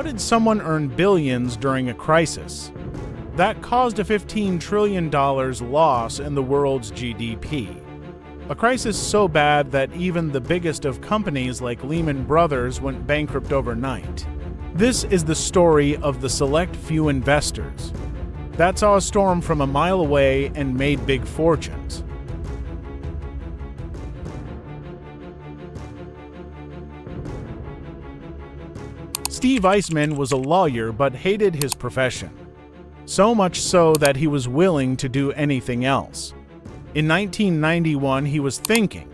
How did someone earn billions during a crisis? That caused a $15 trillion loss in the world's GDP. A crisis so bad that even the biggest of companies like Lehman Brothers went bankrupt overnight. This is the story of the select few investors that saw a storm from a mile away and made big fortunes. Steve Eisman was a lawyer but hated his profession. So much so that he was willing to do anything else. In 1991, he was thinking,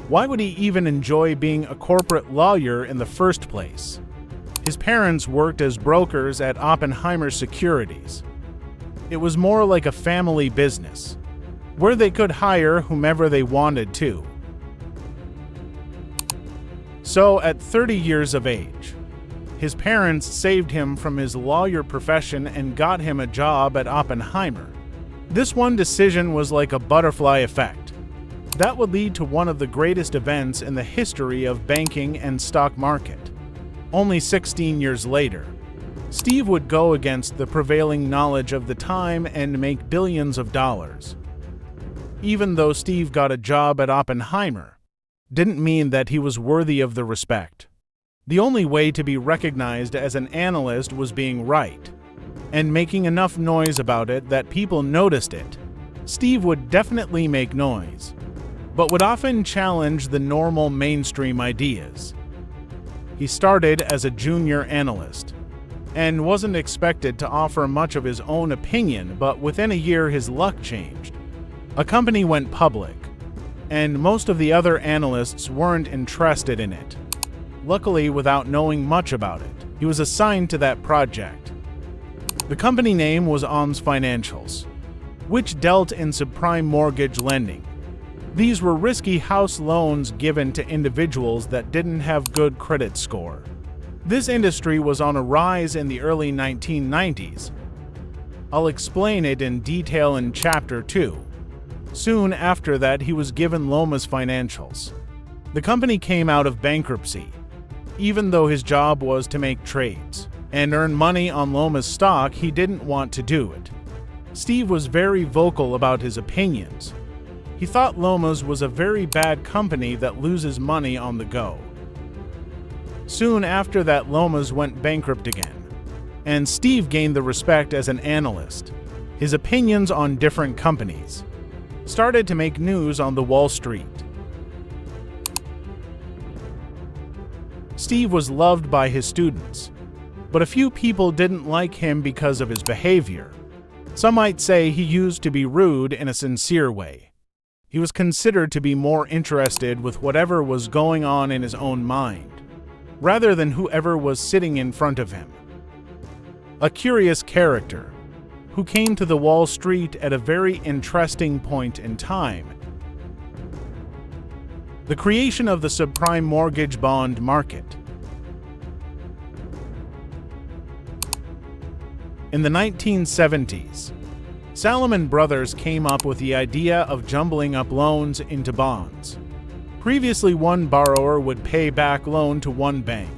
why would he even enjoy being a corporate lawyer in the first place? His parents worked as brokers at Oppenheimer Securities. It was more like a family business, where they could hire whomever they wanted to. So, at 30 years of age, his parents saved him from his lawyer profession and got him a job at Oppenheimer. This one decision was like a butterfly effect. That would lead to one of the greatest events in the history of banking and stock market. Only 16 years later, Steve would go against the prevailing knowledge of the time and make billions of dollars. Even though Steve got a job at Oppenheimer, didn't mean that he was worthy of the respect. The only way to be recognized as an analyst was being right, and making enough noise about it that people noticed it. Steve would definitely make noise, but would often challenge the normal mainstream ideas. He started as a junior analyst, and wasn't expected to offer much of his own opinion, but within a year his luck changed. A company went public, and most of the other analysts weren't interested in it. Luckily, without knowing much about it, he was assigned to that project. The company name was ONS Financials, which dealt in subprime mortgage lending. These were risky house loans given to individuals that didn't have good credit score. This industry was on a rise in the early 1990s. I'll explain it in detail in Chapter 2. Soon after that, he was given Lomas Financials. The company came out of bankruptcy, even though his job was to make trades and earn money on Lomas stock. He didn't want to do it. Steve was very vocal about his opinions. He thought Lomas was a very bad company that loses money on the go. Soon after that, Lomas went bankrupt again, and Steve gained the respect as an analyst. His opinions on different companies started to make news on the Wall Street. Steve was loved by his students, but a few people didn't like him because of his behavior. Some might say he used to be rude in a sincere way. He was considered to be more interested with whatever was going on in his own mind, rather than whoever was sitting in front of him. A curious character, who came to the Wall Street at a very interesting point in time. The creation of the subprime mortgage bond market. In the 1970s, Salomon Brothers came up with the idea of jumbling up loans into bonds. Previously, one borrower would pay back loan to one bank,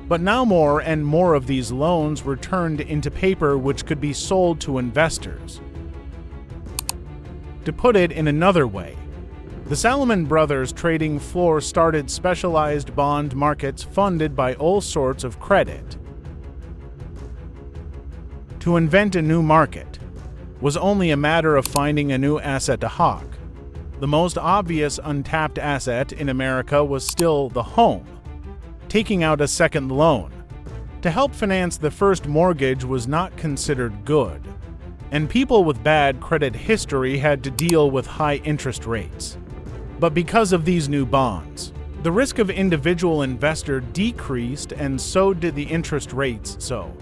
but now more and more of these loans were turned into paper which could be sold to investors. To put it in another way, the Salomon Brothers trading floor started specialized bond markets funded by all sorts of credit. To invent a new market was only a matter of finding a new asset to hawk. The most obvious untapped asset in America was still the home. Taking out a second loan to help finance the first mortgage was not considered good, and people with bad credit history had to deal with high interest rates. But because of these new bonds, the risk of individual investor decreased, and so did the interest rates. So,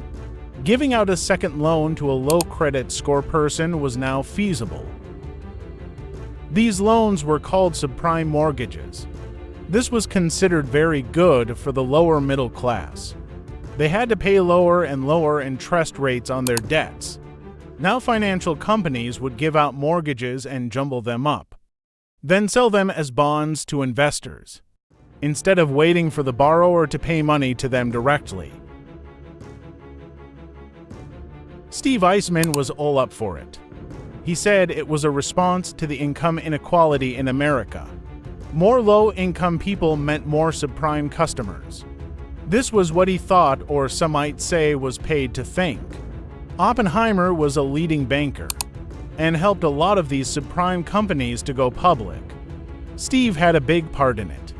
giving out a second loan to a low credit score person was now feasible. These loans were called subprime mortgages. This was considered very good for the lower middle class. They had to pay lower and lower interest rates on their debts. Now financial companies would give out mortgages and jumble them up, then sell them as bonds to investors, instead of waiting for the borrower to pay money to them directly. Steve Eisman was all up for it. He said it was a response to the income inequality in America. More low-income people meant more subprime customers. This was what he thought, or some might say was paid to think. Oppenheimer was a leading banker and helped a lot of these subprime companies to go public. Steve had a big part in it.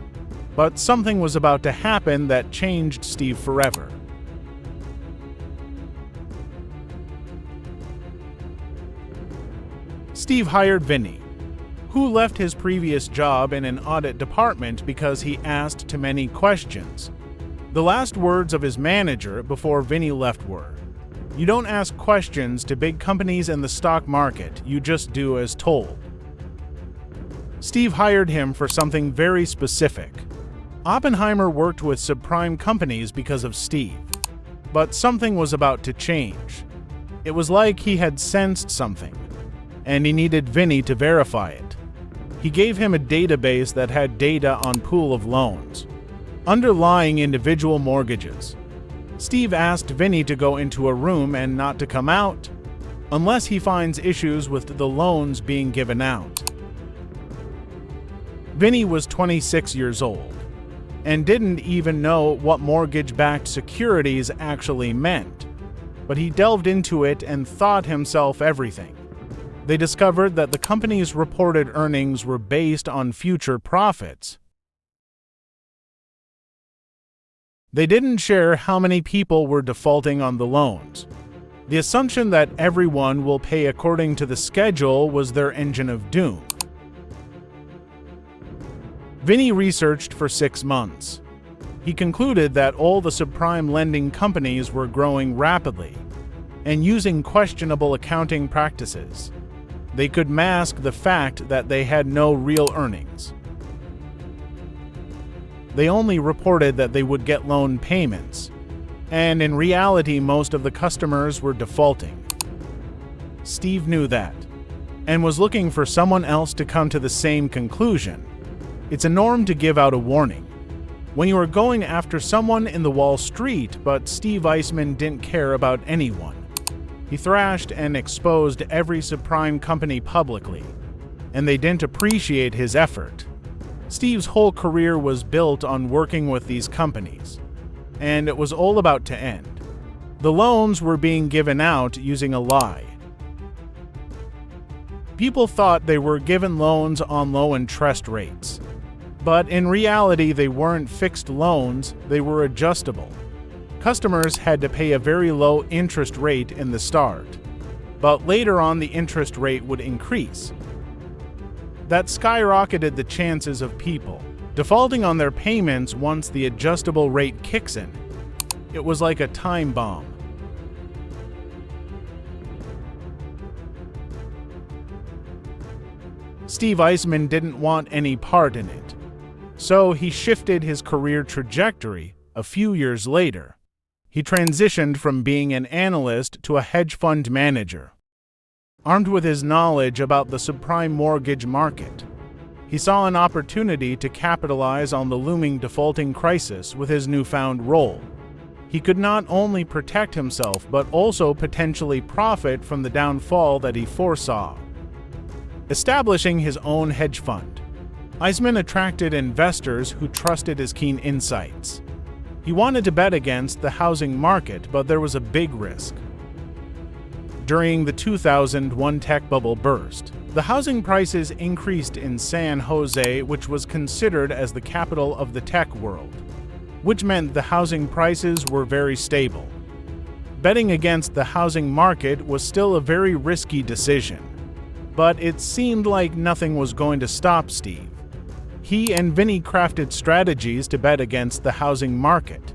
But something was about to happen that changed Steve forever. Steve hired Vinny, who left his previous job in an audit department because he asked too many questions. The last words of his manager before Vinny left were, "You don't ask questions to big companies in the stock market, you just do as told." Steve hired him for something very specific. Oppenheimer worked with subprime companies because of Steve. But something was about to change. It was like he had sensed something, and he needed Vinny to verify it. He gave him a database that had data on pool of loans, underlying individual mortgages. Steve asked Vinny to go into a room and not to come out, unless he finds issues with the loans being given out. Vinny was 26 years old, and didn't even know what mortgage-backed securities actually meant, but he delved into it and thought himself everything. They discovered that the company's reported earnings were based on future profits. They didn't share how many people were defaulting on the loans. The assumption that everyone will pay according to the schedule was their engine of doom. Vinny researched for 6 months. He concluded that all the subprime lending companies were growing rapidly and using questionable accounting practices. They could mask the fact that they had no real earnings. They only reported that they would get loan payments, and in reality most of the customers were defaulting. Steve knew that, and was looking for someone else to come to the same conclusion. It's a norm to give out a warning when you are going after someone in the Wall Street, but Steve Eisman didn't care about anyone. He thrashed and exposed every subprime company publicly, and they didn't appreciate his effort. Steve's whole career was built on working with these companies, and it was all about to end. The loans were being given out using a lie. People thought they were given loans on low interest rates, but in reality they weren't fixed loans, they were adjustable. Customers had to pay a very low interest rate in the start, but later on the interest rate would increase. That skyrocketed the chances of people defaulting on their payments once the adjustable rate kicks in. It was like a time bomb. Steve Eisman didn't want any part in it, so he shifted his career trajectory a few years later. He transitioned from being an analyst to a hedge fund manager. Armed with his knowledge about the subprime mortgage market, he saw an opportunity to capitalize on the looming defaulting crisis with his newfound role. He could not only protect himself but also potentially profit from the downfall that he foresaw. Establishing his own hedge fund, Eisman attracted investors who trusted his keen insights. He wanted to bet against the housing market, but there was a big risk. During the 2001 tech bubble burst, the housing prices increased in San Jose, which was considered as the capital of the tech world, which meant the housing prices were very stable. Betting against the housing market was still a very risky decision, but it seemed like nothing was going to stop Steve. He and Vinny crafted strategies to bet against the housing market,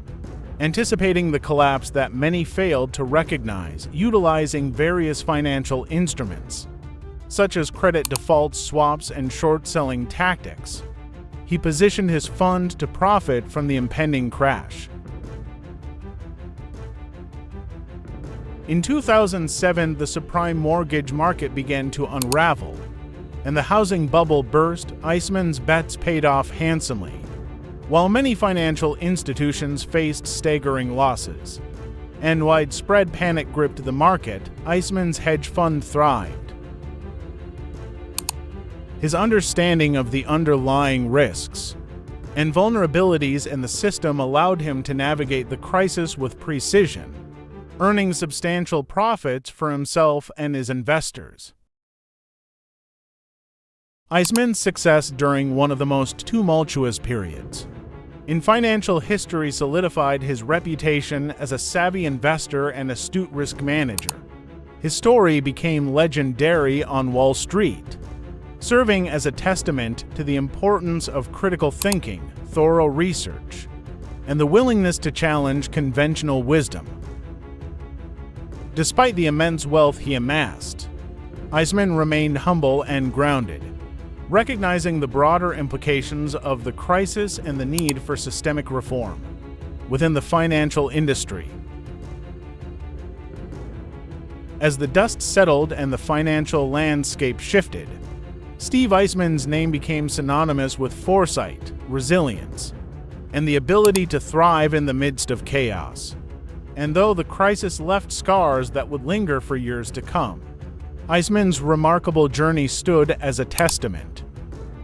anticipating the collapse that many failed to recognize, utilizing various financial instruments, such as credit default swaps and short-selling tactics. He positioned his fund to profit from the impending crash. In 2007, the subprime mortgage market began to unravel, and the housing bubble burst. Eisman's bets paid off handsomely, while many financial institutions faced staggering losses. and widespread panic gripped the market, Eisman's hedge fund thrived. His understanding of the underlying risks and vulnerabilities in the system allowed him to navigate the crisis with precision, earning substantial profits for himself and his investors. Eisman's success during one of the most tumultuous periods in financial history solidified his reputation as a savvy investor and astute risk manager. His story became legendary on Wall Street, serving as a testament to the importance of critical thinking, thorough research, and the willingness to challenge conventional wisdom. Despite the immense wealth he amassed, Eisman remained humble and grounded, recognizing the broader implications of the crisis and the need for systemic reform within the financial industry. As the dust settled and the financial landscape shifted, Steve Eisman's name became synonymous with foresight, resilience, and the ability to thrive in the midst of chaos. And though the crisis left scars that would linger for years to come, Eisman's remarkable journey stood as a testament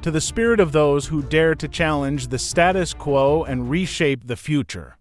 to the spirit of those who dare to challenge the status quo and reshape the future.